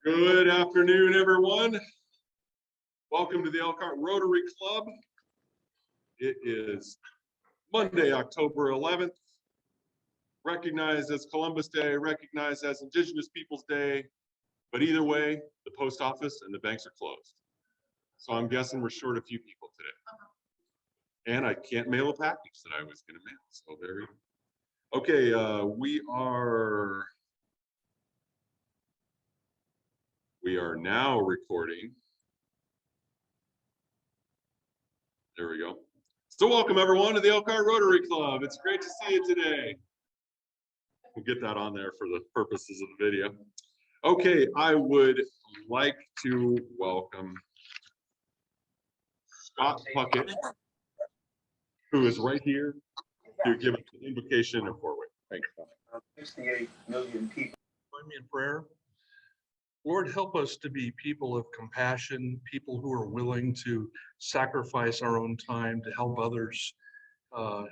Good afternoon, everyone. Welcome to the ELKR Rotary Club. It is Monday, October 11th, recognized as Columbus Day, recognized as Indigenous Peoples Day, but either way, the post office and the banks are closed. So I'm guessing we're short a few people today. And I can't mail a package that I was going to mail, so there we go. Okay, we are now recording. There we go. So welcome everyone to the ELKR Rotary Club. It's great to see you today. We'll get that on there for the purposes of the video. Okay, I would like to welcome Scott Puckett, who is right here to give us an invocation and forward. Thanks, Scott. 68 million people. Join me in prayer. Lord, help us to be people of compassion, people who are willing to sacrifice our own time to help others.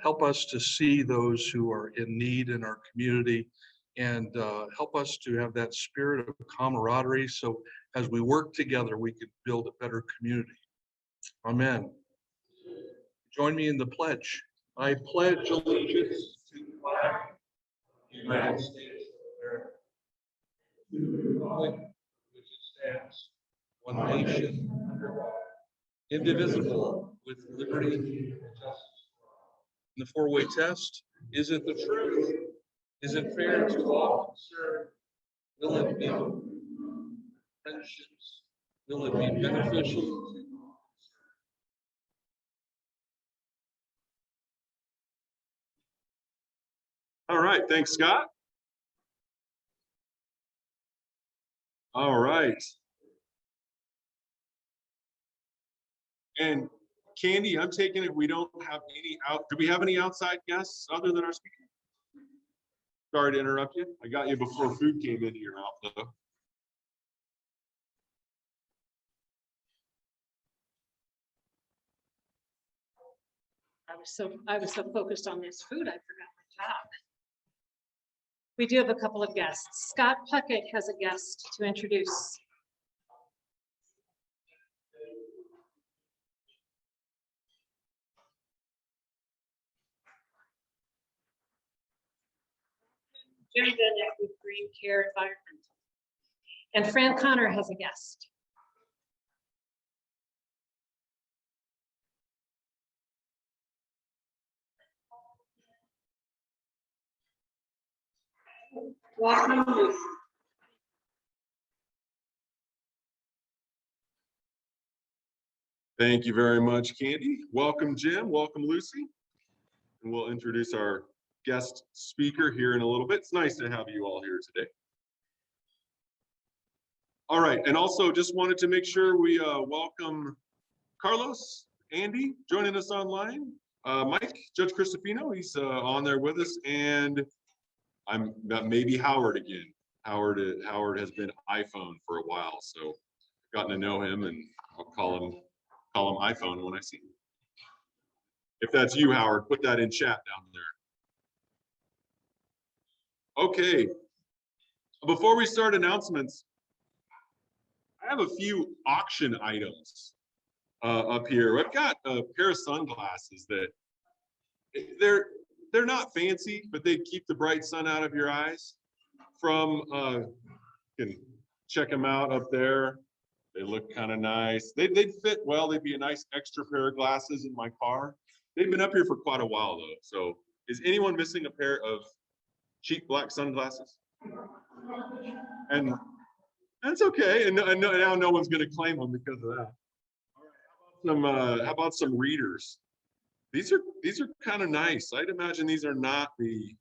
Help us to see those who are in need in our community, and help us to have that spirit of camaraderie so as we work together, we can build a better community. Amen. Join me in the pledge. I pledge allegiance to the flag of the United States of America, to the republic which stands, one nation, under God, indivisible, with liberty and justice. In the four-way test, is it the truth? Is it fair to all concerned? Will it be friendships? Will it be beneficial to all concerned? All right, thanks, Scott. All right. And Candy, I'm taking it we don't have any do we have any outside guests other than our speaker? Sorry to interrupt you. I got you before food came into your mouth, though. I was so focused on this food, I forgot my job. We do have a couple of guests. Scott Puckett has a guest to introduce. Jim Bennett with Green Care Environment. And Fran Connor has a guest. Welcome, Lucy. Thank you very much, Candy. Welcome, Jim. Welcome, Lucy. And we'll introduce our guest speaker here in a little bit. It's nice to have you all here today. All right, and also just wanted to make sure we welcome Carlos, Andy, joining us online. Mike, Judge Cristofino, he's on there with us, and I'm maybe Howard again. Howard has been iPhone for a while, so I've gotten to know him, and I'll call him iPhone when I see him. If that's you, Howard, put that in chat down there. Okay, before we start announcements, I have a few auction items up here. I've got a pair of sunglasses that they're not fancy, but they keep the bright sun out of your eyes. From you can check them out up there. They look kind of nice. They'd fit well. They'd be a nice extra pair of glasses in my car. They've been up here for quite a while though. So is anyone missing a pair of cheap black sunglasses? And that's okay. And now no one's going to claim them because of that. All right, how about some readers? These are kind of nice. I'd imagine these are not the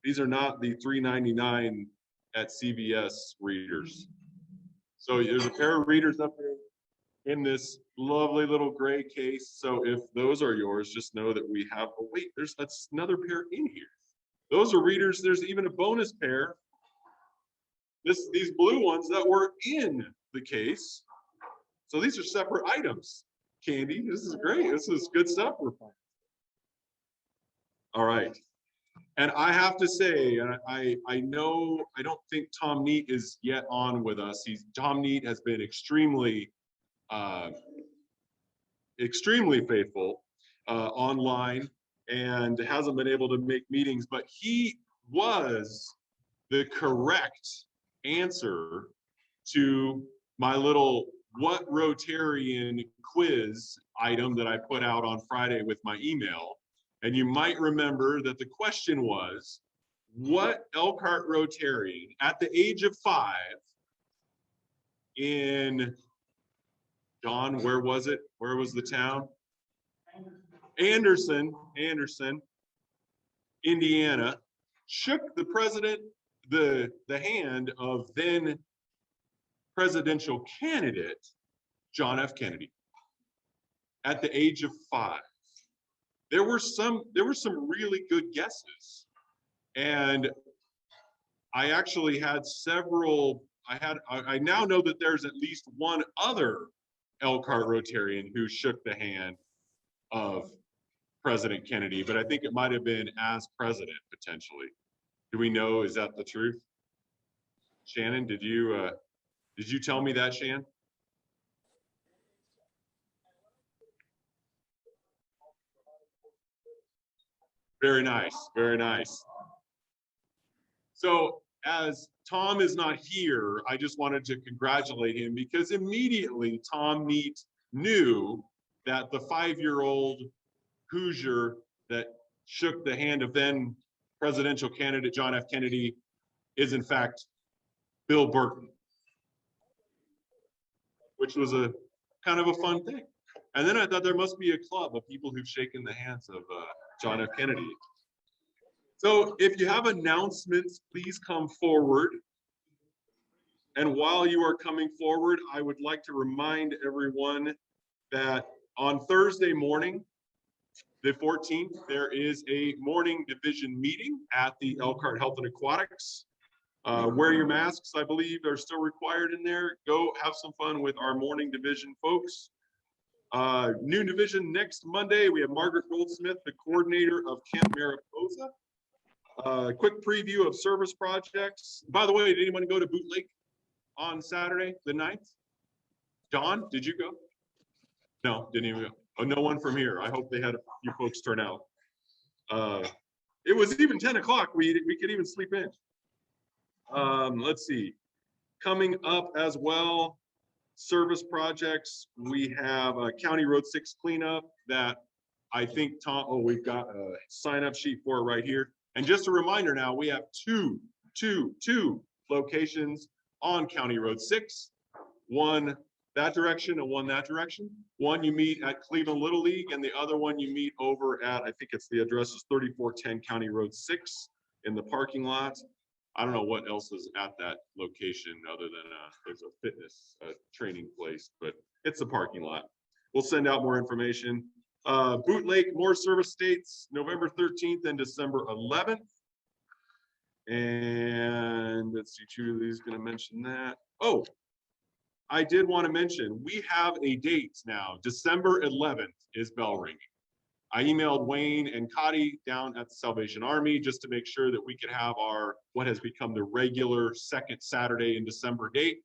$3.99 at CVS readers. So there's a pair of readers up here in this lovely little gray case. So if those are yours, just know that we have. Oh wait, that's another pair in here. Those are readers. There's even a bonus pair. These blue ones that were in the case. So these are separate items. Candy, this is great. This is good stuff we're finding. All right. And I have to say, and I know, I don't think Tom Neat is yet on with us. Tom Neat has been extremely faithful online and hasn't been able to make meetings, but he was the correct answer to my little what Rotarian quiz item that I put out on Friday with my email. And you might remember that the question was, what Elkhart Rotarian at the age of 5 in, Don, where was it? Where was the town? Anderson, Indiana, shook the president, the hand of then presidential candidate, John F. Kennedy, at the age of 5. There were some really good guesses. And I actually had several, I now know that there's at least one other Elkhart Rotarian who shook the hand of President Kennedy, but I think it might have been as president potentially. Do we know, is that the truth? Shannon, did you tell me that, Shan? Very nice, very nice. So as Tom is not here, I just wanted to congratulate him because immediately Tom Neat knew that the 5-year-old Hoosier that shook the hand of then presidential candidate John F. Kennedy is in fact Bill Burton, which was a kind of a fun thing. And then I thought there must be a club of people who've shaken the hands of John F. Kennedy. So if you have announcements, please come forward. And while you are coming forward, I would like to remind everyone that on Thursday morning, the 14th, there is a morning division meeting at the Elkhart Health and Aquatics. Wear your masks, I believe, are still required in there. Go have some fun with our morning division folks. Noon division next Monday, we have Margaret Goldsmith, the coordinator of Camp Mariposa. Quick preview of service projects. By the way, did anyone go to Boot Lake on Saturday, the 9th? Don, did you go? No, didn't even go. Oh, no one from here. I hope they had a few folks turn out. It was even 10 o'clock. We could even sleep in. Let's see. Coming up as well, service projects. We have a County Road 6 cleanup that I think Tom, oh, we've got a sign-up sheet for it right here. And just a reminder now, we have two locations on County Road 6, one that direction and one that direction. One you meet at Cleveland Little League and the other one you meet over at, I think it's the address is 3410 County Road 6 in the parking lot. I don't know what else is at that location other than there's a fitness training place, but it's a parking lot. We'll send out more information. Boot Lake, more service dates, November 13th and December 11th. And let's see, Julie's going to mention that. Oh, I did want to mention, we have a date now. December 11th is bell ringing. I emailed Wayne and Cotty down at the Salvation Army just to make sure that we could have our, what has become the regular second Saturday in December date.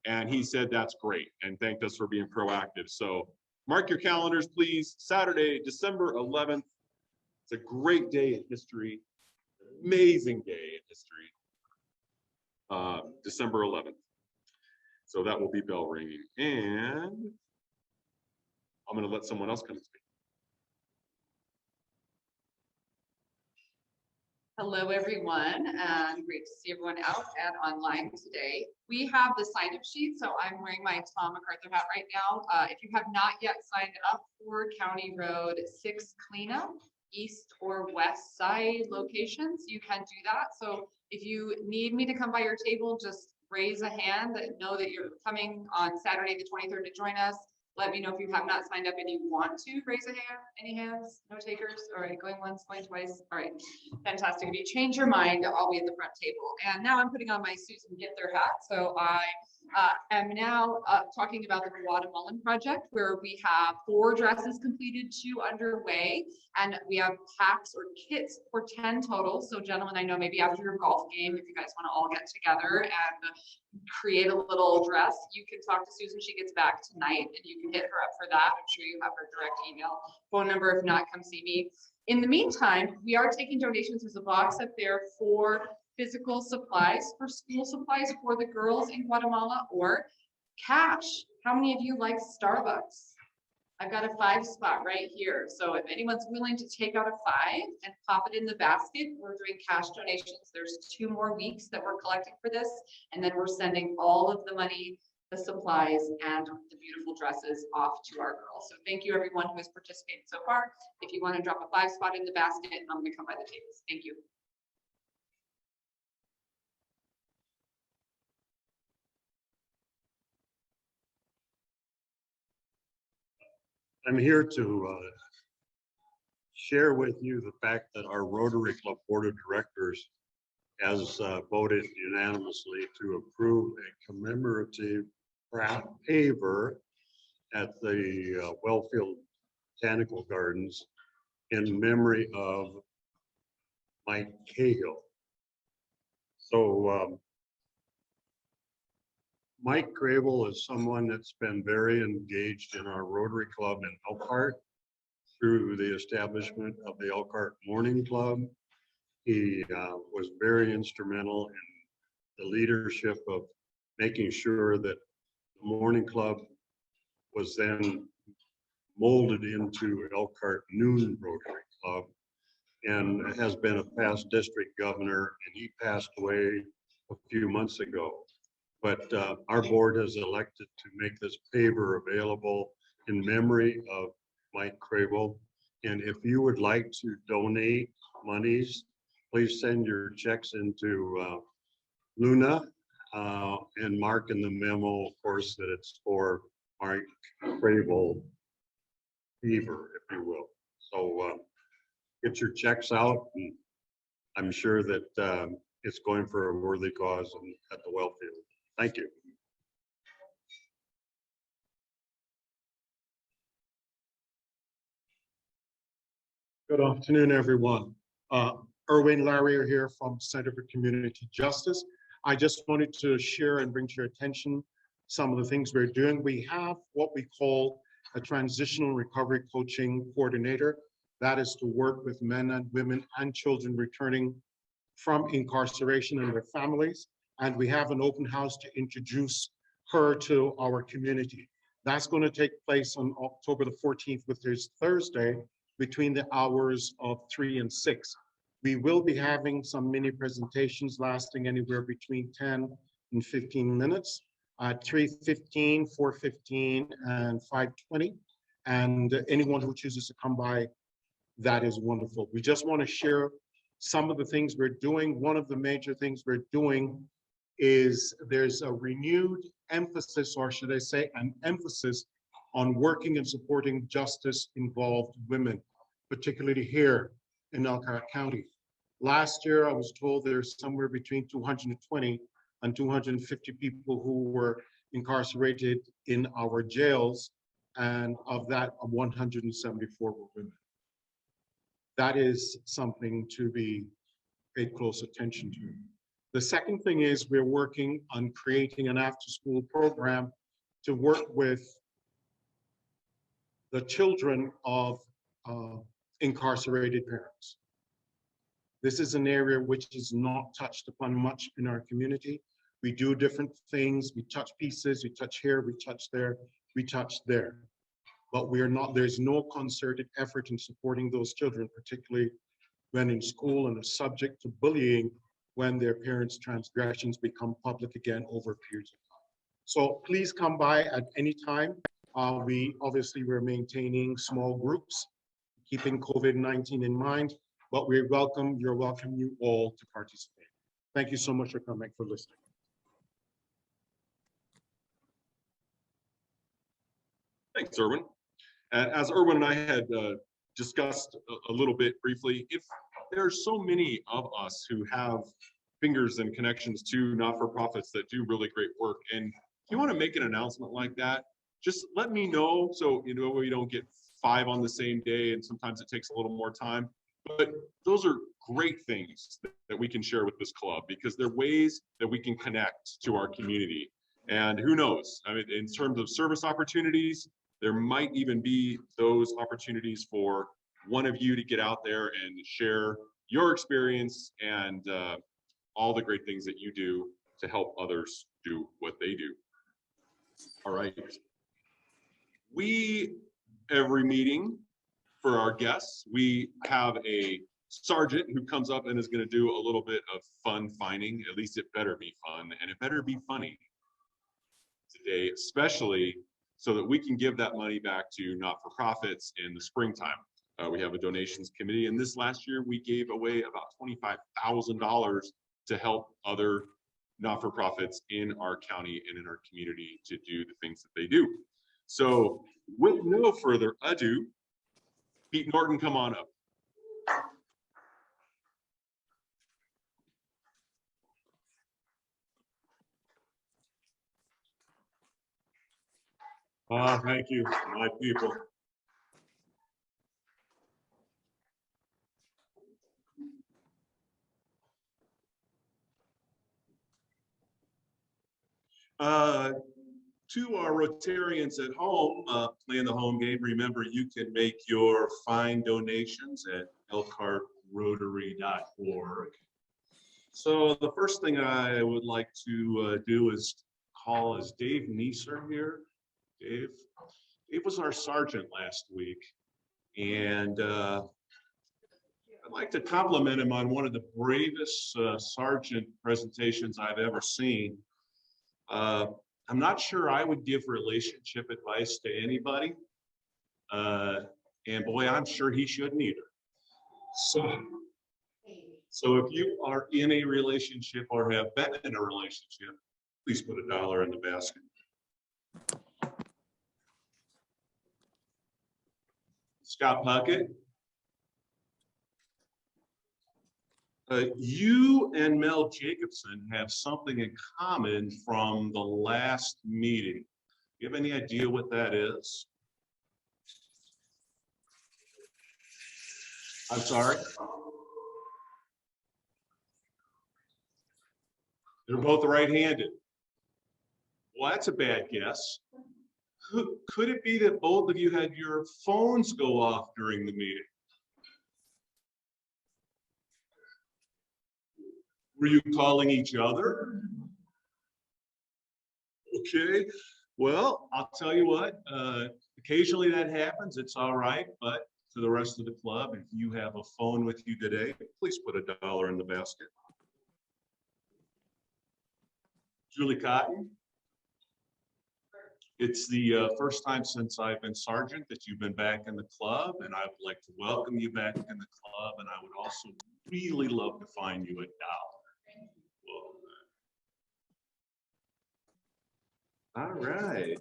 And he said, that's great, and thanked us for being proactive. So mark your calendars, please. Saturday, December 11th. It's a great day in history, amazing day in history. December 11th. So that will be bell ringing. And I'm going to let someone else come and speak. Hello, everyone, and great to see everyone out and online today. We have the sign-up sheet, so I'm wearing my Tom MacArthur hat right now. If you have not yet signed up for County Road 6 cleanup, east or west side locations, you can do that. So if you need me to come by your table, just raise a hand that know that you're coming on Saturday the 23rd to join us. Let me know if you have not signed up and you want to raise a hand. Any hands? No takers? All right, going once, going twice. All right, fantastic. If you change your mind, I'll be at the front table. And now I'm putting on my Susan Get There hat. So I am now talking about the Guatemalan project, where we have 4 dresses completed, 2 underway, and we have packs or kits for 10 total. So gentlemen, I know maybe after your golf game, if you guys want to all get together and create a little dress, you can talk to Susan. She gets back tonight and you can hit her up for that. I'm sure you have her direct email, phone number. If not, come see me. In the meantime, we are taking donations. There's a box up there for physical supplies, for school supplies for the girls in Guatemala, or cash. How many of you like Starbucks? I've got a 5 spot right here. So if anyone's willing to take out a 5 and pop it in the basket, we're doing cash donations. There's 2 more weeks that we're collecting for this. And then we're sending all of the money, the supplies, and the beautiful dresses off to our girls. So thank you everyone who has participated so far. If you want to drop a 5 spot in the basket, I'm going to come by the tables. Thank you. I'm here to share with you the fact that our Rotary Club Board of Directors has voted unanimously to approve a commemorative paver at the Wellfield Botanical Gardens in memory of Mike Cahill. So Mike Grable is someone that's been very engaged in our Rotary Club in Elkhart through the establishment of the Elkhart Morning Club. He was very instrumental in the leadership of making sure that the Morning Club was then molded into Elkhart Noon Rotary Club, and has been a past district governor, and he passed away a few months ago. But our board has elected to make this paver available in memory of Mike Crable. And if you would like to donate monies, please send your checks into Luna and mark in the memo, of course, that it's for Mike Crable fever, if you will. So get your checks out, and I'm sure that it's going for a worthy cause at the Wellfield. Thank you. Good afternoon, everyone. Erwin Larrier here from Center for Community Justice. I just wanted to share and bring to your attention some of the things we're doing. We have what we call a transitional recovery coaching coordinator. That is to work with men and women and children returning from incarceration and their families. And we have an open house to introduce her to our community. That's going to take place on October the 14th, which is Thursday, between the hours of 3 and 6. We will be having some mini presentations lasting anywhere between 10 and 15 minutes at 3:15, 4:15, and 5:20. And anyone who chooses to come by, that is wonderful. We just want to share some of the things we're doing. One of the major things we're doing is there's a renewed emphasis, or should I say an emphasis, on working and supporting justice-involved women, particularly here in Elkhart County. Last year, I was told there's somewhere between 220 and 250 people who were incarcerated in our jails, and of that, 174 were women. That is something to be paid close attention to. The second thing is we're working on creating an after-school program to work with the children of incarcerated parents. This is an area which is not touched upon much in our community. We do different things. We touch pieces, we touch here, we touch there, we touch there. But there's no concerted effort in supporting those children, particularly when in school and are subject to bullying when their parents' transgressions become public again over periods of time. So please come by at any time. We're maintaining small groups, keeping COVID-19 in mind, but you're welcome you all to participate. Thank you so much for coming, for listening. Thanks, Erwin. As Erwin and I had discussed a little bit briefly, if there's so many of us who have fingers and connections to not-for-profits that do really great work, and you want to make an announcement like that, just let me know. So, you know, we don't get 5 on the same day, and sometimes it takes a little more time. But those are great things that we can share with this club, because they're ways that we can connect to our community. And who knows, I mean, in terms of service opportunities, there might even be those opportunities for one of you to get out there and share your experience and all the great things that you do to help others do what they do. All right. Every meeting for our guests, we have a sergeant who comes up and is going to do a little bit of fun finding. At least it better be fun, and it better be funny today, especially so that we can give that money back to not-for-profits in the springtime. We have a donations committee, and this last year we gave away about $25,000 to help other not-for-profits in our county and in our community to do the things that they do. So with no further ado, Pete Norton, come on up. Thank you, my people. To our Rotarians at home, playing the home game, remember you can make your fine donations at elkhartrotary.org. So the first thing I would like to do is call is Dave Neeser here. Dave was our sergeant last week, and I'd like to compliment him on one of the bravest sergeant presentations I've ever seen. I'm not sure I would give relationship advice to anybody, and boy, I'm sure he shouldn't either. So if you are in a relationship or have been in a relationship, please put $1 in the basket. Scott Puckett. You and Mel Jacobson have something in common from the last meeting. Do you have any idea what that is? I'm sorry? They're both right-handed. Well, that's a bad guess. Could it be that both of you had your phones go off during the meeting? Were you calling each other? Okay, well, I'll tell you what, occasionally that happens, it's all right, but to the rest of the club, if you have a phone with you today, please put $1 in the basket. Julie Cotton. It's the first time since I've been sergeant that you've been back in the club, and I would like to welcome you back in the club, and I would also really love to find you $1. All right.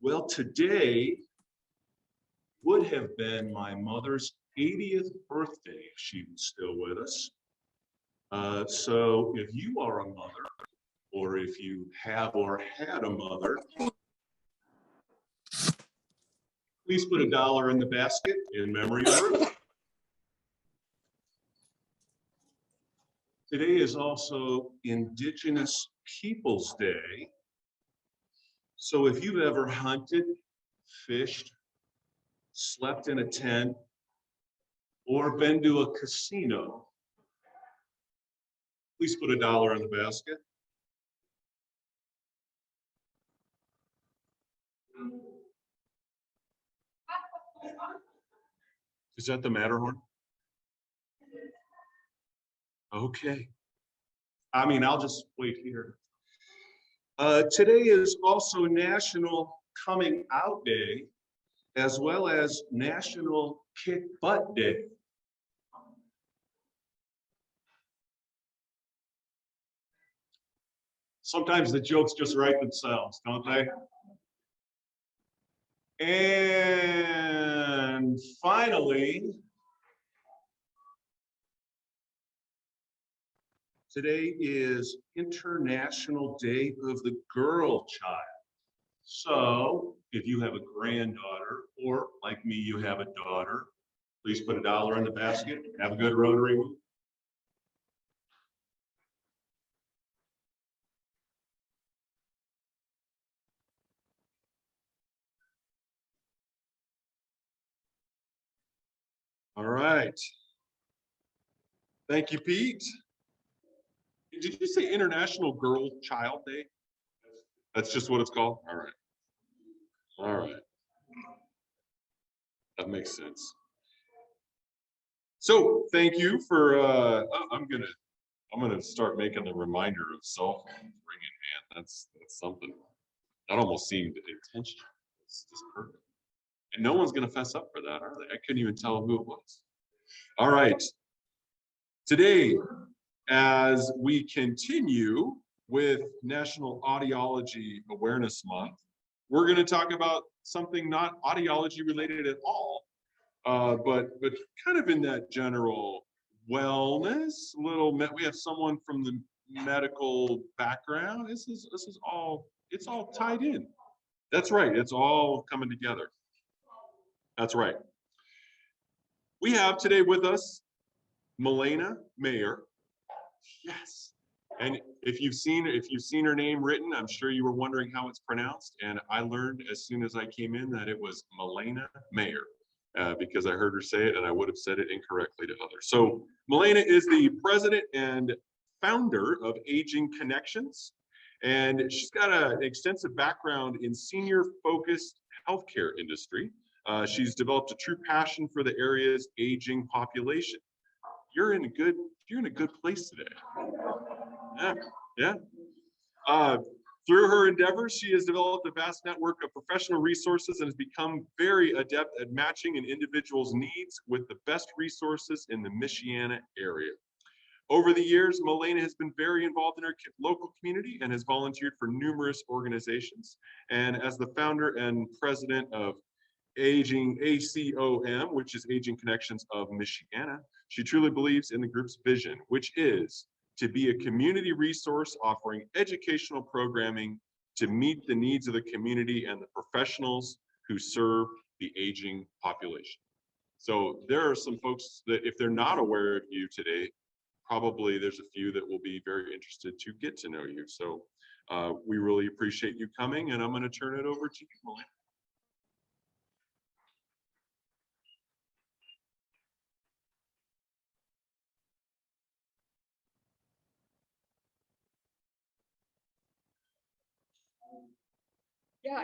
Well, today would have been my mother's 80th birthday if she was still with us. So if you are a mother, or if you have or had a mother, please put $1 in the basket in memory of her. Today is also Indigenous Peoples Day. So if you've ever hunted, fished, slept in a tent, or been to a casino, please put $1 in the basket. Is that the Matterhorn? Okay. I mean, I'll just wait here. Today is also National Coming Out Day, as well as National Kick Butt Day. Sometimes the jokes just write themselves, don't they? And finally, Today is International Day of the Girl Child. So if you have a granddaughter, or like me, you have a daughter, please put $1 in the basket. Have a good Rotary week. All right. Thank you, Pete. Did you say International Girl Child Day? That's just what it's called? All right. All right. That makes sense. So thank you for, I'm gonna start making the reminder of cell phone ring in hand. That's something. That almost seemed intentional. It's just perfect. And no one's gonna fess up for that, are they? I couldn't even tell who it was. All right. Today, as we continue with National Audiology Awareness Month, we're going to talk about something not audiology related at all, but kind of in that general wellness. We have someone from the medical background. This is all, it's all tied in. That's right. It's all coming together. That's right. We have today with us Milena Mayer. Yes. And if you've seen her name written, I'm sure you were wondering how it's pronounced. And I learned as soon as I came in that it was Milena Mayer, because I heard her say it and I would have said it incorrectly to others. So Milena is the president and founder of Aging Connections. And she's got an extensive background in senior focused healthcare industry. She's developed a true passion for the area's aging population. You're in a good place today. Yeah. Through her endeavors, she has developed a vast network of professional resources and has become very adept at matching an individual's needs with the best resources in the Michiana area. Over the years, Milena has been very involved in her local community and has volunteered for numerous organizations. And as the founder and president of Aging ACOM, which is Aging Connections of Michiana, she truly believes in the group's vision, which is to be a community resource offering educational programming to meet the needs of the community and the professionals who serve the aging population. So there are some folks that if they're not aware of you today, probably there's a few that will be very interested to get to know you. So we really appreciate you coming, and I'm going to turn it over to you, Milena. Yeah,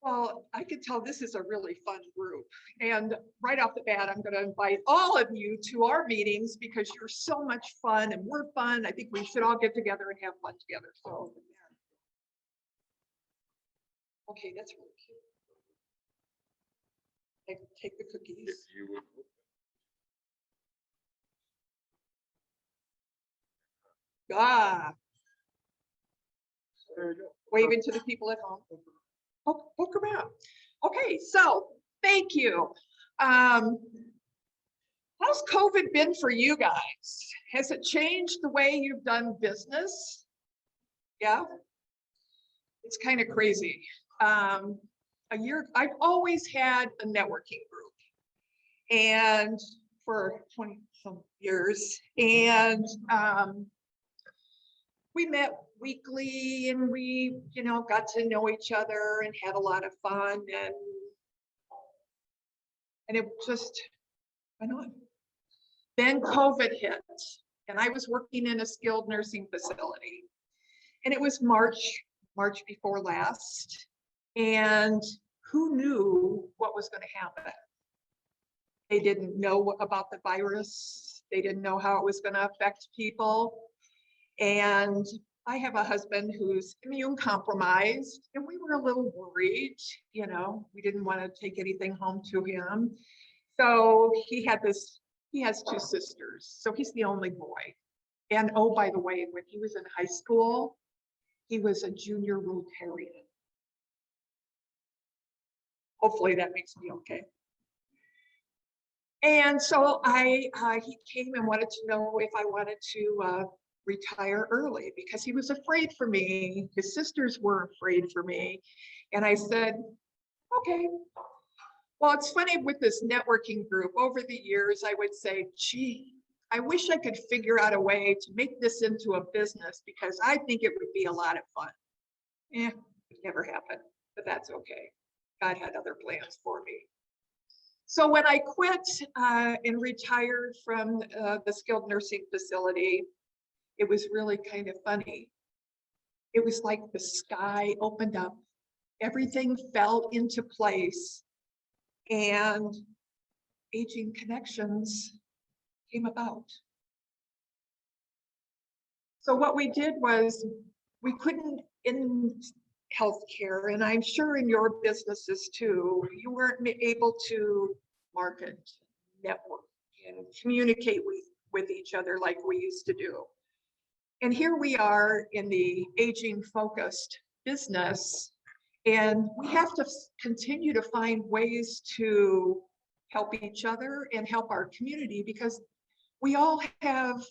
well, I could tell this is a really fun group. And right off the bat, I'm going to invite all of you to our meetings because you're so much fun and we're fun. I think we should all get together and have fun together. So, okay, that's really cute. Take the cookies. If you would. Ah. Waving to the people at home. Poke them out. Okay, so thank you. How's COVID been for you guys? Has it changed the way you've done business? Yeah, it's kind of crazy. I've always had a networking group, and for 20 some years, and we met weekly and we, got to know each other and had a lot of fun, and it just went on. Then COVID hit and I was working in a skilled nursing facility, and it was March before last, and who knew what was going to happen? They didn't know about the virus. They didn't know how it was going to affect people. And I have a husband who's immune compromised, and we were a little worried, we didn't want to take anything home to him. So he has 2 sisters, so he's the only boy. And oh, by the way, when he was in high school, he was a junior Rotarian. Hopefully that makes me okay. And so he came and wanted to know if I wanted to retire early because he was afraid for me. His sisters were afraid for me. And I said, okay. Well, it's funny with this networking group, over the years, I would say, gee, I wish I could figure out a way to make this into a business because I think it would be a lot of fun. It never happened, but that's okay. God had other plans for me. So when I quit and retired from the skilled nursing facility, it was really kind of funny. It was like the sky opened up, everything fell into place, and Aging Connections came about. So what we did was we couldn't, in healthcare, and I'm sure in your businesses too, you weren't able to market, network, and communicate with each other like we used to do. And here we are in the aging focused business, and we have to continue to find ways to help each other and help our community because we all have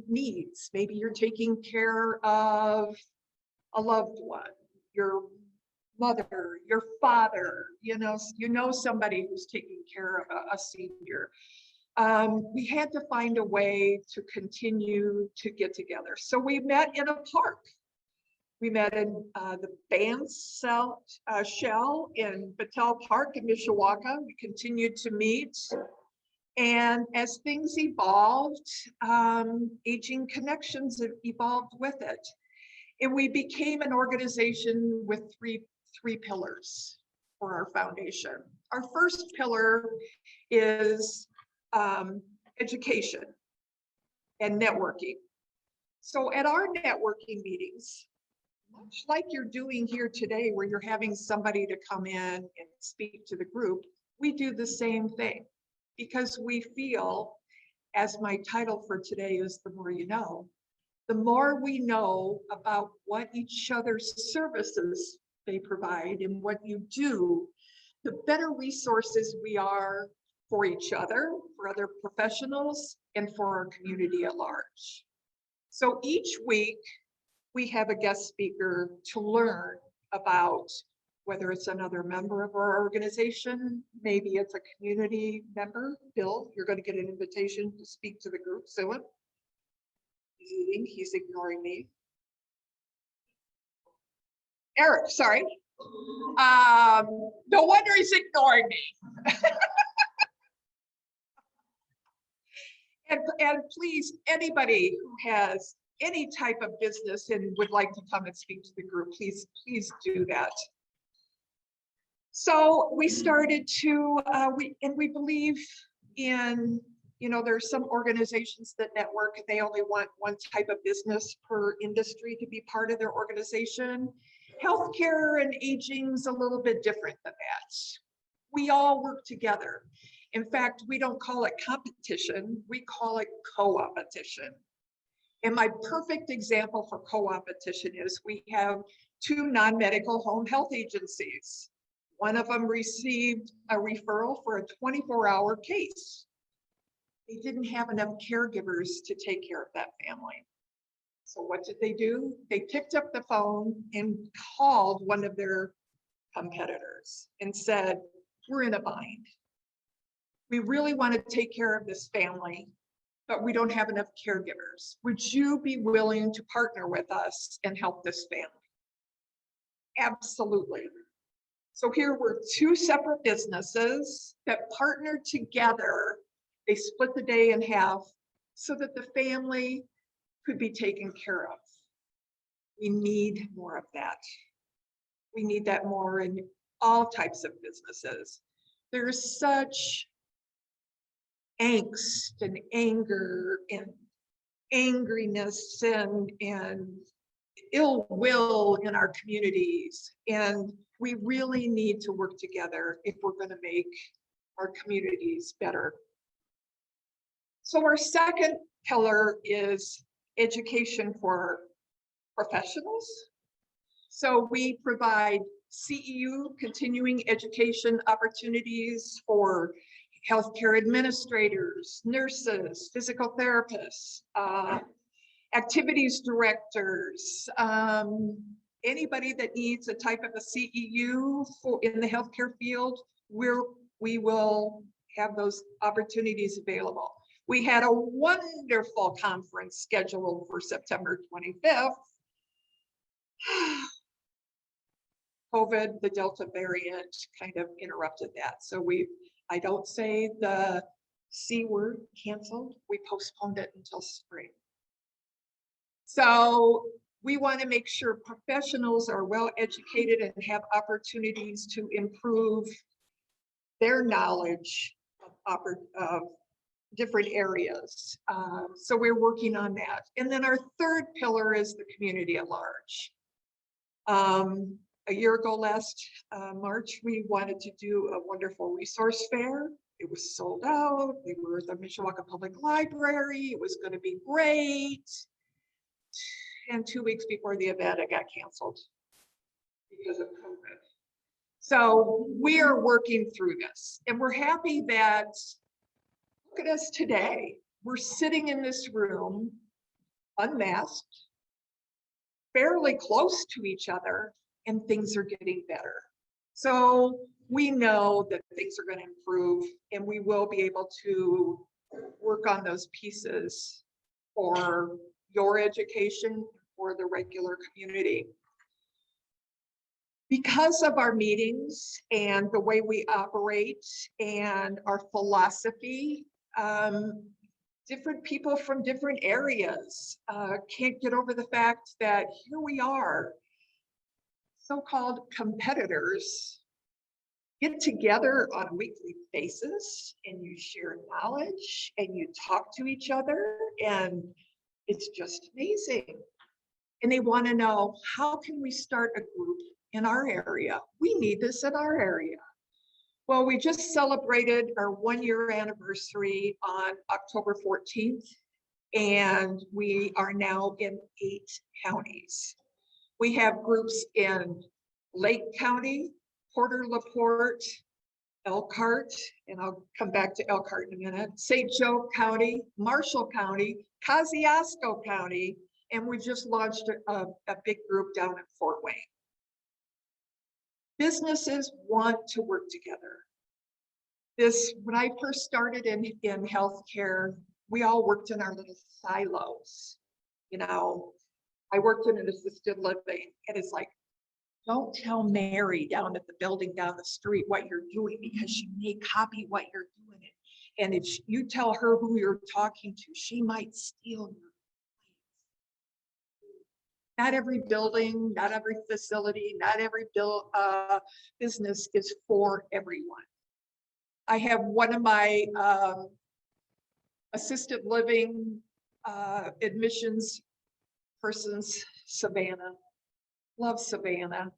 needs. Maybe you're taking care of a loved one, your mother, your father, you know somebody who's taking care of a senior. We had to find a way to continue to get together. So we met in a park. We met in the band shell in Battelle Park in Mishawaka. We continued to meet. And as things evolved, Aging Connections evolved with it. And we became an organization with three pillars for our foundation. Our first pillar is education and networking. So at our networking meetings, much like you're doing here today, where you're having somebody to come in and speak to the group, we do the same thing because we feel, as my title for today is The More You Know, the more we know about what each other's services they provide and what you do, the better resources we are for each other, for other professionals, and for our community at large. So each week, we have a guest speaker to learn about whether it's another member of our organization, maybe it's a community member. Bill, you're going to get an invitation to speak to the group soon. He's eating, he's ignoring me. Eric, sorry. No wonder he's ignoring me. And please, anybody who has any type of business and would like to come and speak to the group, please do that. So we started to, we believe in, there's some organizations that network, they only want one type of business per industry to be part of their organization. Healthcare and aging's a little bit different than that. We all work together. In fact, we don't call it competition, we call it co-opetition. And my perfect example for co-opetition is we have two non-medical home health agencies. One of them received a referral for a 24-hour case. They didn't have enough caregivers to take care of that family. So what did they do? They picked up the phone and called one of their competitors and said, we're in a bind. We really want to take care of this family, but we don't have enough caregivers. Would you be willing to partner with us and help this family? Absolutely. So here were two separate businesses that partnered together. They split the day in half so that the family could be taken care of. We need more of that. We need that more in all types of businesses. There's such angst and anger and angriness and ill will in our communities. And we really need to work together if we're going to make our communities better. So our second pillar is education for professionals. So we provide CEU, continuing education opportunities for healthcare administrators, nurses, physical therapists, activities directors, anybody that needs a type of a CEU for in the healthcare field, we will have those opportunities available. We had a wonderful conference scheduled for September 25th. COVID, the Delta variant kind of interrupted that. So I don't say the C word, canceled, we postponed it until spring. So we want to make sure professionals are well educated and have opportunities to improve their knowledge of different areas. So we're working on that. And then our third pillar is the community at large. A year ago, last March, we wanted to do a wonderful resource fair. It was sold out. We were at the Mishawaka Public Library. It was going to be great. And 2 weeks before the event, it got canceled because of COVID. So we are working through this, and we're happy that, look at us today. We're sitting in this room, unmasked, fairly close to each other, and things are getting better. So we know that things are going to improve, and we will be able to work on those pieces for your education, for the regular community. Because of our meetings and the way we operate and our philosophy, different people from different areas can't get over the fact that here we are, so-called competitors, get together on a weekly basis and you share knowledge and you talk to each other, and it's just amazing. And they want to know, how can we start a group in our area? We need this in our area. Well, we just celebrated our 1-year anniversary on October 14th, and we are now in 8 counties. We have groups in Lake County, Porter LaPorte, Elkhart, and I'll come back to Elkhart in a minute, St. Joe County, Marshall County, Kosciuszko County, and we just launched a big group down in Fort Wayne. Businesses want to work together. When I first started in healthcare, we all worked in our little silos. You know, I worked in an assisted living, and it's like, don't tell Mary down at the building down the street what you're doing, because she may copy what you're doing. And if you tell her who you're talking to, she might steal your. Not every building, not every facility, not every business is for everyone. I have one of my assisted living admissions persons, Savannah. Love Savannah.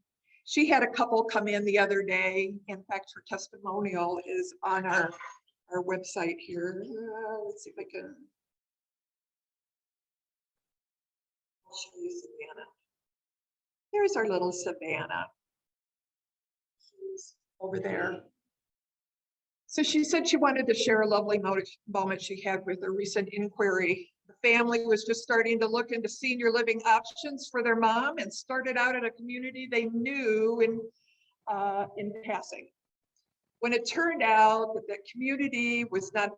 She had a couple come in the other day. In fact, her testimonial is on our website here. Let's see if I can. I'll show you Savannah. There's our little Savannah. She's over there. So she said she wanted to share a lovely moment she had with a recent inquiry. The family was just starting to look into senior living options for their mom and started out at a community they knew in passing. When it turned out that the community was not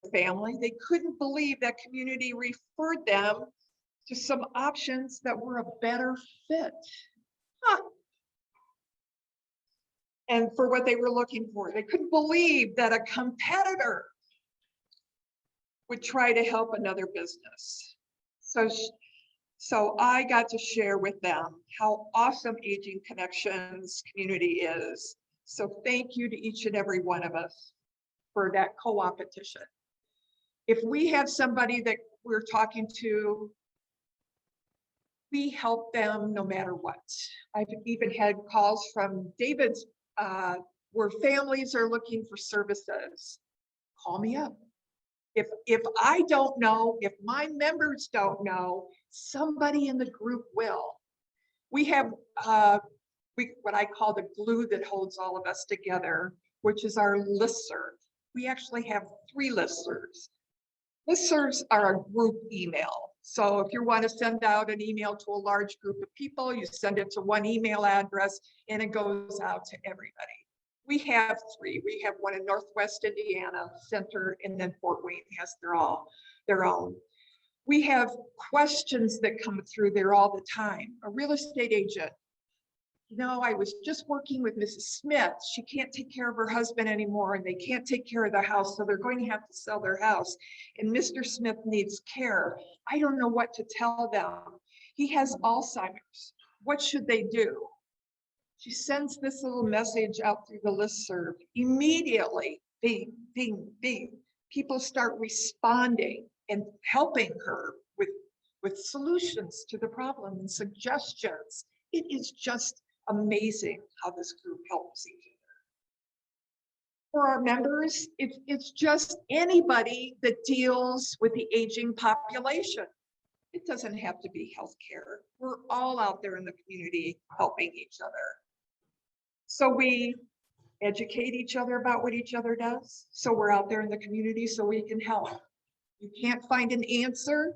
a family, they couldn't believe that community referred them to some options that were a better fit. Huh. And for what they were looking for, they couldn't believe that a competitor would try to help another business. So I got to share with them how awesome Aging Connections community is. So thank you to each and every one of us for that co-opetition. If we have somebody that we're talking to, we help them no matter what. I've even had calls from David's where families are looking for services. Call me up. If I don't know, if my members don't know, somebody in the group will. We have what I call the glue that holds all of us together, which is our listserv. we actually have 3 listservs. Listservs are a group email. So if you want to send out an email to a large group of people, you send it to one email address and it goes out to everybody. We have 3. We have one in Northwest Indiana Center, and then Fort Wayne has their own. We have questions that come through there all the time. A real estate agent. I was just working with Mrs. Smith. She can't take care of her husband anymore, and they can't take care of the house, so they're going to have to sell their house. And Mr. Smith needs care. I don't know what to tell them. He has Alzheimer's. What should they do? She sends this little message out through the listserv. Immediately, bing, bing, bing. People start responding and helping her with solutions to the problem and suggestions. It is just amazing how this group helps each other. For our members, it's just anybody that deals with the aging population. It doesn't have to be healthcare. We're all out there in the community helping each other. So we educate each other about what each other does. So we're out there in the community so we can help. You can't find an answer,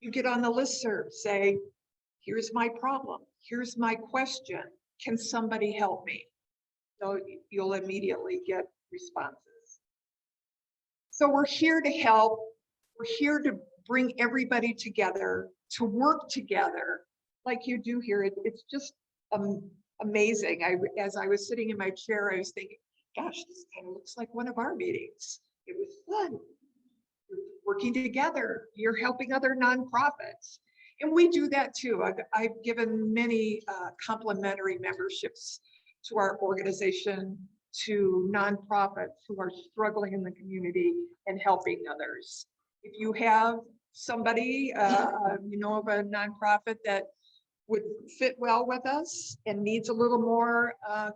you get on the listserv, say, here's my problem, here's my question, can somebody help me? So you'll immediately get responses. So we're here to help, we're here to bring everybody together, to work together like you do here. It's just amazing. As I was sitting in my chair, I was thinking, gosh, this kind of looks like one of our meetings. It was fun. We're working together. You're helping other nonprofits. And we do that too. I've given many complimentary memberships to our organization, to nonprofits who are struggling in the community and helping others. If you have somebody, you know of a nonprofit that would fit well with us and needs a little more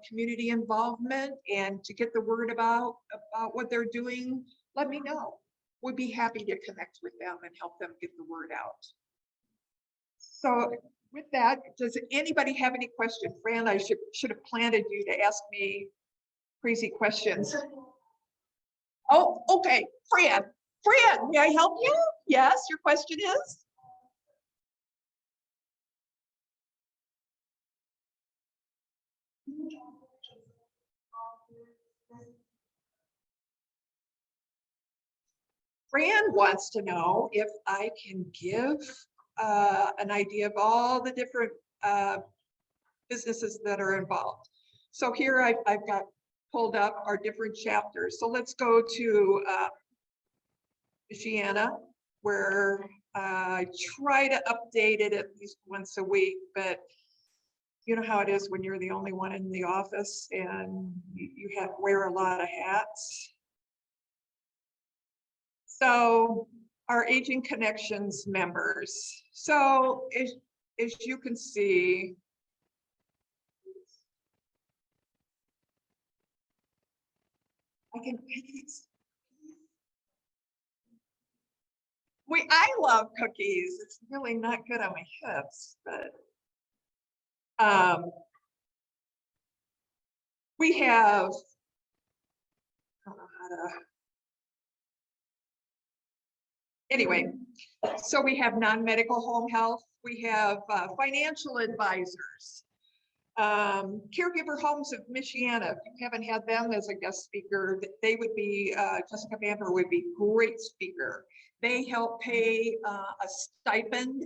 community involvement and to get the word about what they're doing, let me know. We'd be happy to connect with them and help them get the word out. So with that, does anybody have any questions? Fran, I should have planted you to ask me crazy questions. Oh, okay, Fran, may I help you? Yes, your question is? Fran wants to know if I can give an idea of all the different businesses that are involved. So here I've got pulled up our different chapters. So let's go to Michiana, where I try to update it at least once a week, but you know how it is when you're the only one in the office and you have to wear a lot of hats. So our Aging Connections members. So as you can see, I love cookies. It's really not good on my hips, but we have, I don't know how to, anyway, so we have non-medical home health, we have financial advisors, Caregiver Homes of Michiana. If you haven't had them as a guest speaker, they would be, Jessica Bamber would be great speaker. They help pay a stipend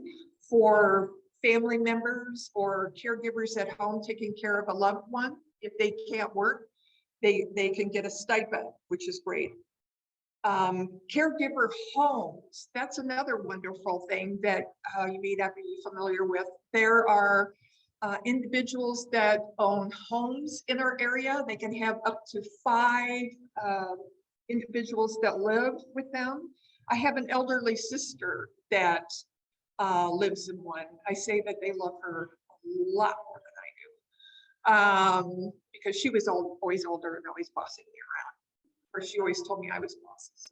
for family members or caregivers at home taking care of a loved one. If they can't work, they can get a stipend, which is great. Caregiver homes, that's another wonderful thing that you may not be familiar with. There are individuals that own homes in our area. They can have up to 5 individuals that live with them. I have an elderly sister that lives in one. I say that they love her a lot more than I do, because she was always older and always bossing me around. Or she always told me I was bossy, so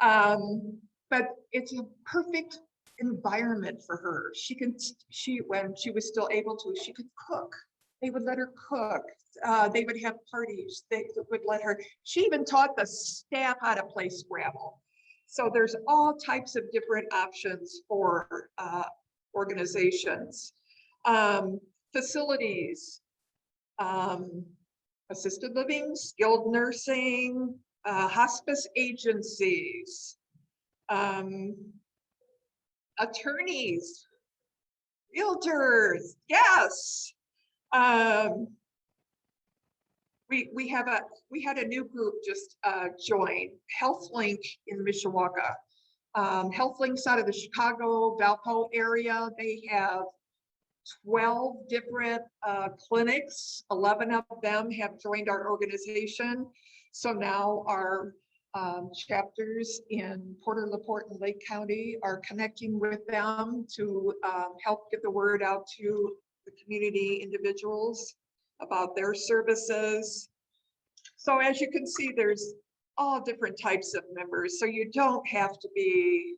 whatever. But it's a perfect environment for her. When she was still able to, she could cook. They would let her cook. They would have parties. They would let her. She even taught the staff how to play Scrabble. So there's all types of different options for organizations. Facilities, assisted living, skilled nursing, hospice agencies, attorneys, realtors, yes. We had a new group just join, HealthLink in Mishawaka. HealthLink's out of the Chicago, Valpo area. They have 12 different clinics. 11 of them have joined our organization. So now our chapters in Porter, LaPorte, and Lake County are connecting with them to help get the word out to the community individuals about their services. So as you can see, there's all different types of members. So you don't have to be,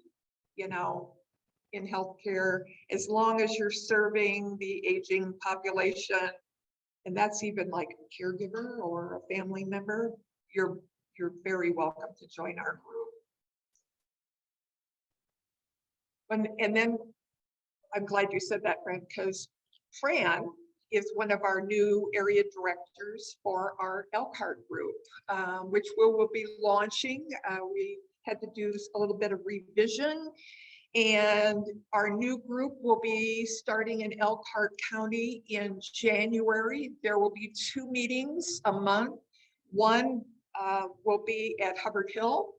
you know, in healthcare, as long as you're serving the aging population, and that's even like a caregiver or a family member, you're very welcome to join our group. And then I'm glad you said that, Fran, because Fran is one of our new area directors for our ELKR group, which we will be launching. We had to do a little bit of revision, and our new group will be starting in Elkhart County in January. There will be 2 meetings a month. One will be at Hubbard Hill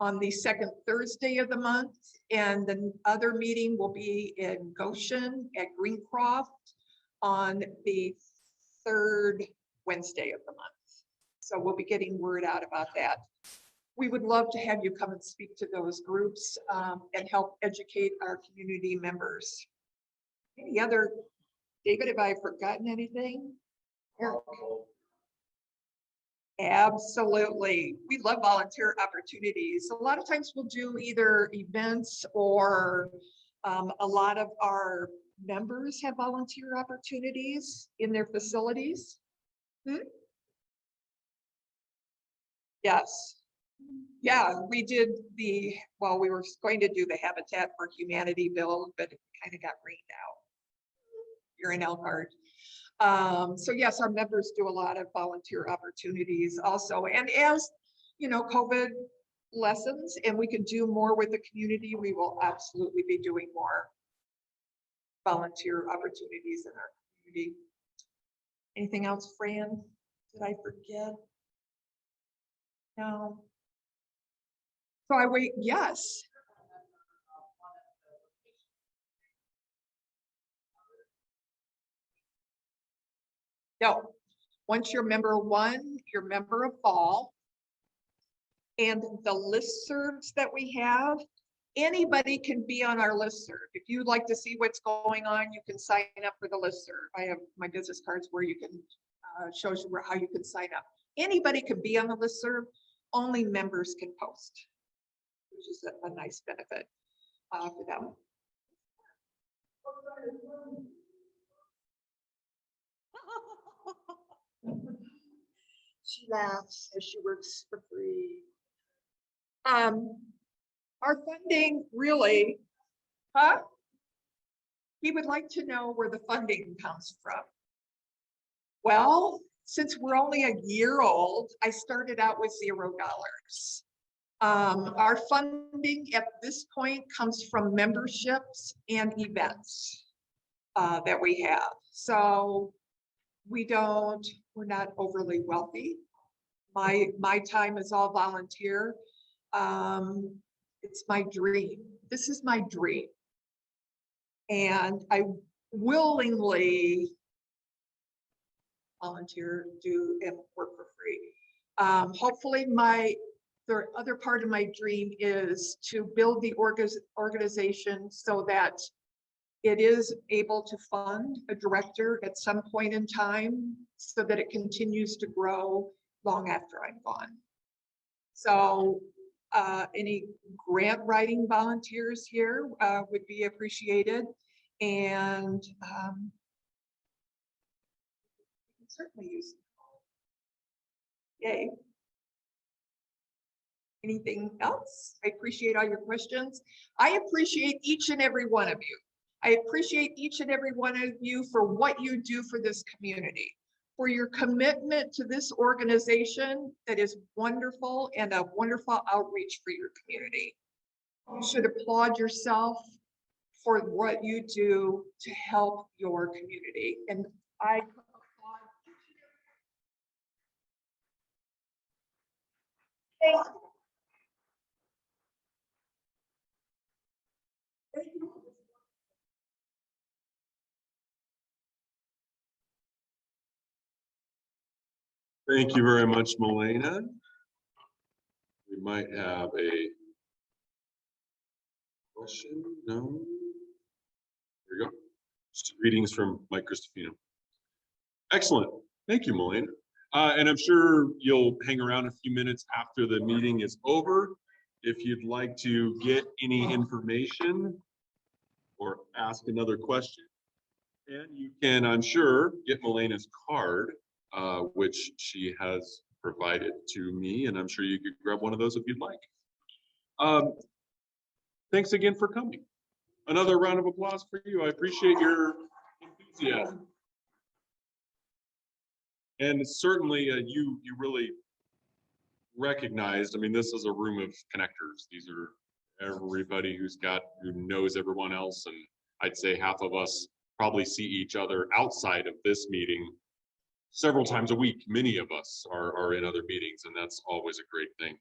on the 2nd Thursday of the month, and the other meeting will be in Goshen at Greencroft on the 3rd Wednesday of the month. So we'll be getting word out about that. We would love to have you come and speak to those groups and help educate our community members. Any other, David, have I forgotten anything? Eric? Absolutely. We love volunteer opportunities. A lot of times we'll do either events or a lot of our members have volunteer opportunities in their facilities. Yes. Yeah, we did well, we were going to do the Habitat for Humanity build, but it kind of got rained out. You're in Elkhart. So yes, our members do a lot of volunteer opportunities also. And as you know, COVID lessons and we can do more with the community, we will absolutely be doing more volunteer opportunities in our community. Anything else, Fran? Did I forget? No. So I wait, yes. No, once you're member 1, you're member of all. And the listservs that we have, anybody can be on our listserv. If you'd like to see what's going on, you can sign up for the listserv. I have my business cards where you can shows you how you can sign up. Anybody can be on the listserv, only members can post, which is a nice benefit for them. She laughs as she works for free. Our funding really, he would like to know where the funding comes from. Well, since we're only a year old, I started out with $0. Our funding at this point comes from memberships and events that we have. So we're not overly wealthy. My time is all volunteer. It's my dream. This is my dream. And I willingly volunteer, do and work for free. Hopefully the other part of my dream is to build the organization so that it is able to fund a director at some point in time so that it continues to grow long after I'm gone. So any grant writing volunteers here would be appreciated. And certainly use. Yay. Anything else? I appreciate all your questions. I appreciate each and every one of you. I appreciate each and every one of you for what you do for this community, for your commitment to this organization that is wonderful and a wonderful outreach for your community. You should applaud yourself for what you do to help your community. And I applaud each and every. Thank you. Thank you. Thank you very much, Milena. We might have a question. No. There we go. Just greetings from Mike Cristofino. Excellent. Thank you, Milena. And I'm sure you'll hang around a few minutes after the meeting is over. If you'd like to get any information or ask another question. And you can, I'm sure, get Milena's card, which she has provided to me, and I'm sure you could grab one of those if you'd like. Thanks again for coming. Another round of applause for you. I appreciate your enthusiasm. And certainly you really recognized, I mean, this is a room of connectors. These are everybody who knows everyone else. And I'd say half of us probably see each other outside of this meeting several times a week. Many of us are in other meetings, and that's always a great thing.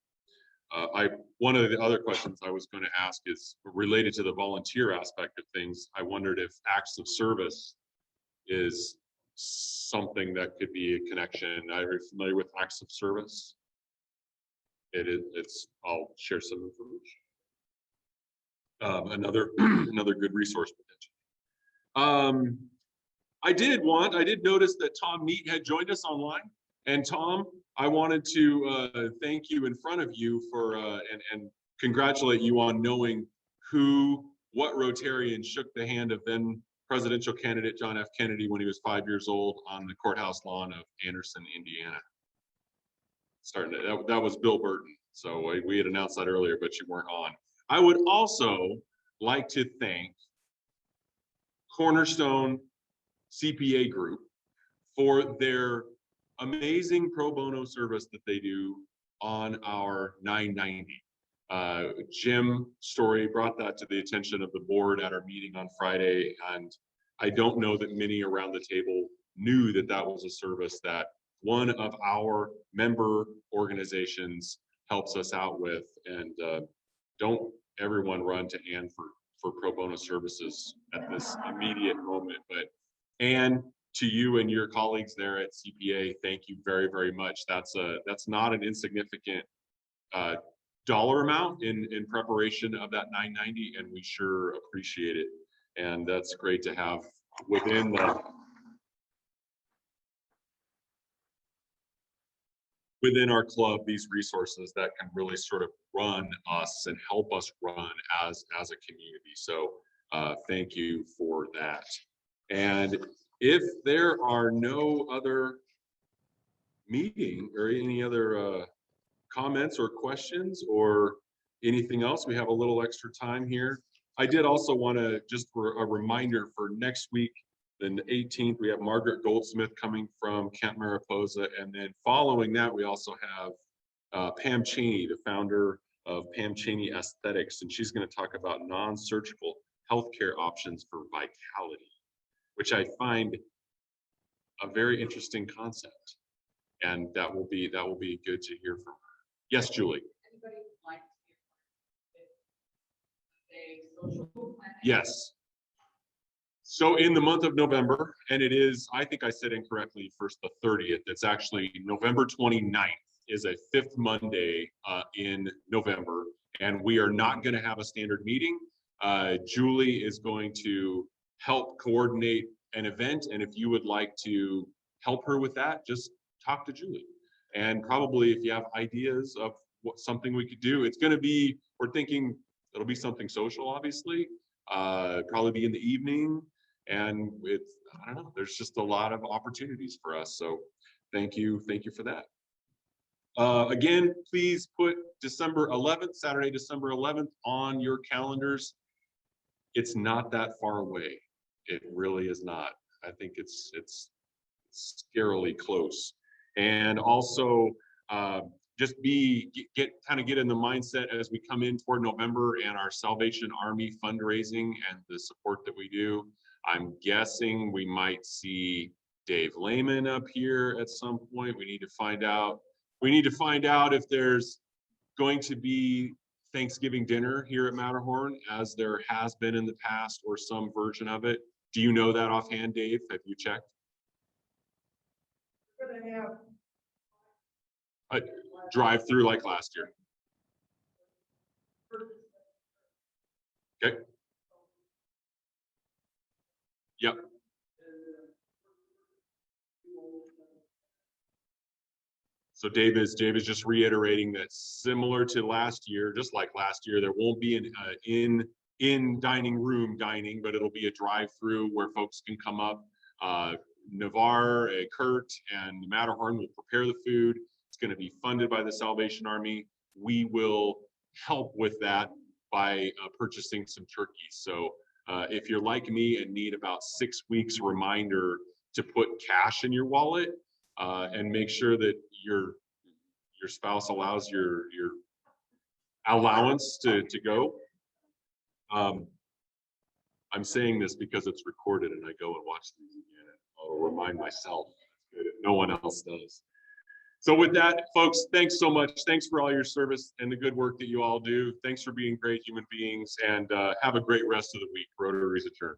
One of the other questions I was going to ask is related to the volunteer aspect of things. I wondered if acts of service is something that could be a connection. Are you familiar with acts of service? I'll share some information. Another good resource potential. I did notice that Tom Neat had joined us online. And Tom, I wanted to thank you in front of you for and congratulate you on knowing what Rotarian shook the hand of then presidential candidate John F. Kennedy when he was 5 years old on the courthouse lawn of Anderson, Indiana. That was Bill Burton. So we had announced that earlier, but you weren't on. I would also like to thank Cornerstone CPA Group for their amazing pro bono service that they do on our 990. Jim Story brought that to the attention of the board at our meeting on Friday, and I don't know that many around the table knew that that was a service that one of our member organizations helps us out with. And don't everyone run to Ann for pro bono services at this immediate moment, but Ann, to you and your colleagues there at CPA, thank you very, very much. That's not an insignificant dollar amount in preparation of that 990, and we sure appreciate it. And that's great to have within our club these resources that can really sort of run us and help us run as a community. So thank you for that. And if there are no other meeting or any other comments or questions or anything else, we have a little extra time here. I did also want to just for a reminder for next week, the 18th, we have Margaret Goldsmith coming from Camp Mariposa. And then following that, we also have Pam Cheney, the founder of Pam Cheney Aesthetics. And she's going to talk about non-surgical healthcare options for vitality, which I find a very interesting concept. And that will be good to hear from her. Yes, Julie. Anybody would like to be a social plan? Yes. So in the month of November, and it is, I think I said incorrectly first, the 30th, it's actually November 29th is a 5th Monday in November, and we are not going to have a standard meeting. Julie is going to help coordinate an event, and if you would like to help her with that, just talk to Julie. And probably if you have ideas of something we could do, it's going to be, we're thinking it'll be something social, obviously, probably be in the evening. And it's, I don't know, there's just a lot of opportunities for us. So thank you for that. Again, please put December 11th, Saturday, December 11th on your calendars. It's not that far away. It really is not. I think it's scarily close. And also, just get in the mindset as we come in toward November and our Salvation Army fundraising and the support that we do. I'm guessing we might see Dave Lehman up here at some point. We need to find out. We need to find out if there's going to be Thanksgiving dinner here at Matterhorn, as there has been in the past, or some version of it. Do you know that offhand, Dave? Have you checked? A drive-through like last year. Okay. Yep. So Dave is just reiterating that similar to last year, just like last year, there won't be an in dining room dining, but it'll be a drive-through where folks can come up. Navarre, Kurt, and Matterhorn will prepare the food. It's going to be funded by the Salvation Army. We will help with that by purchasing some turkeys. So if you're like me and need about 6 weeks reminder to put cash in your wallet, and make sure that your spouse allows your allowance to go. I'm saying this because it's recorded and I go and watch these again. I'll remind myself if no one else does. So with that, folks, thanks so much. Thanks for all your service and the good work that you all do. Thanks for being great human beings, and have a great rest of the week. Rotary's adjourned.